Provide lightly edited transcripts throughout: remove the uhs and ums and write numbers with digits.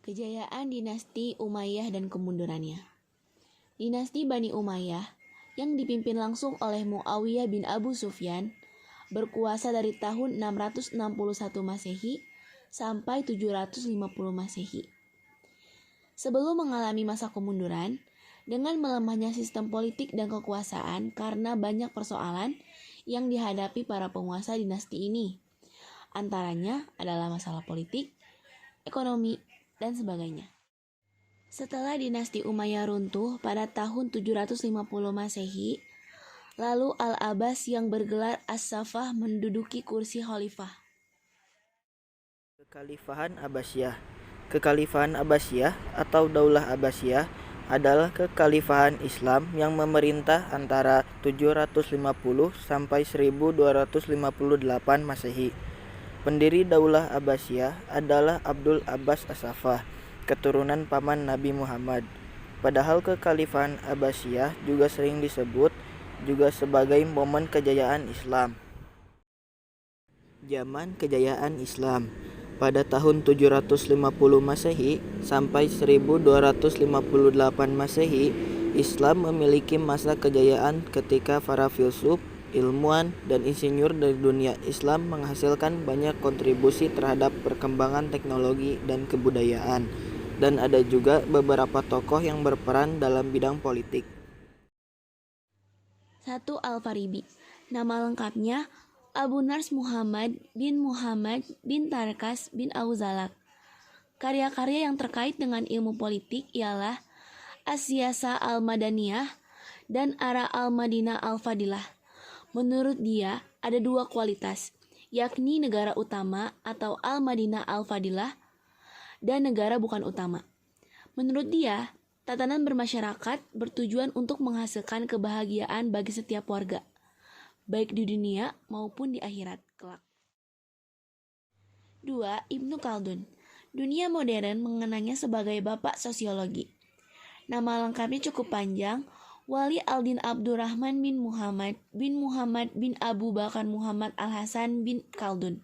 Kejayaan dinasti Umayyah dan kemundurannya. Dinasti Bani Umayyah yang dipimpin langsung oleh Muawiyah bin Abu Sufyan berkuasa dari tahun 661 Masehi sampai 750 Masehi. Sebelum mengalami masa kemunduran, dengan melemahnya sistem politik dan kekuasaan karena banyak persoalan yang dihadapi para penguasa dinasti ini. Antaranya adalah masalah politik, ekonomi, dan sebagainya. Setelah dinasti Umayyah runtuh pada tahun 750 Masehi, lalu Al-Abbas yang bergelar As-Safah menduduki kursi khalifah. Kekhalifahan Abbasiyah. Kekhalifahan Abbasiyah atau Daulah Abbasiyah adalah kekhalifahan Islam yang memerintah antara 750 sampai 1258 Masehi. Pendiri Daulah Abbasiyah adalah Abdul Abbas As-Safah, keturunan paman Nabi Muhammad. Padahal kekhalifahan Abbasiyah juga sering disebut juga sebagai momen kejayaan Islam. Zaman kejayaan Islam. Pada tahun 750 Masehi sampai 1258 Masehi, Islam memiliki masa kejayaan ketika para filsuf, ilmuwan, dan insinyur dari dunia Islam menghasilkan banyak kontribusi terhadap perkembangan teknologi dan kebudayaan. Dan ada juga beberapa tokoh yang berperan dalam bidang politik. 1. Al-Faribi. Nama lengkapnya Abu Nars Muhammad bin Tarkas bin Auzalak. Karya-karya yang terkait dengan ilmu politik ialah As-Siyasah Al-Madaniyah dan Ara Al-Madinah Al-Fadilah. Menurut dia, ada dua kualitas, yakni negara utama atau Al-Madinah Al-Fadilah dan negara bukan utama. Menurut dia, tatanan bermasyarakat bertujuan untuk menghasilkan kebahagiaan bagi setiap warga, baik di dunia maupun di akhirat kelak. 2. Ibnu Khaldun. Dunia modern mengenangnya sebagai bapak sosiologi. Nama lengkapnya cukup panjang, Wali Aldin Abdurrahman bin Muhammad bin Abu Bakar Muhammad Al-Hasan bin Khaldun.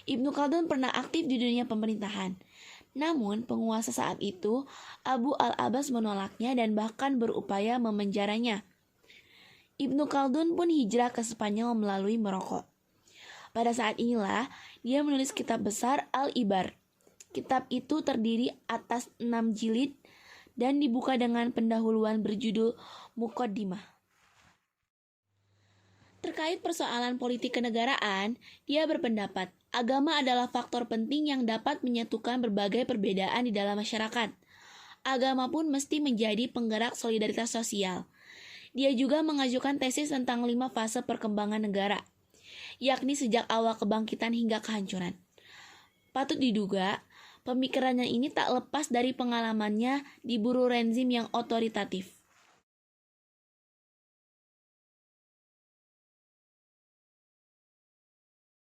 Ibnu Khaldun pernah aktif di dunia pemerintahan. Namun, penguasa saat itu, Abu Al-Abbas menolaknya dan bahkan berupaya memenjaranya. Ibnu Khaldun pun hijrah ke Spanyol melalui Maroko. Pada saat inilah, dia menulis kitab besar Al-Ibar. Kitab itu terdiri atas 6 jilid dan dibuka dengan pendahuluan berjudul Muqaddimah. Terkait persoalan politik kenegaraan, dia berpendapat agama adalah faktor penting yang dapat menyatukan berbagai perbedaan di dalam masyarakat. Agama pun mesti menjadi penggerak solidaritas sosial. Dia juga mengajukan tesis tentang 5 fase perkembangan negara, yakni sejak awal kebangkitan hingga kehancuran. Patut diduga, pemikirannya ini tak lepas dari pengalamannya di buru rezim yang otoritatif.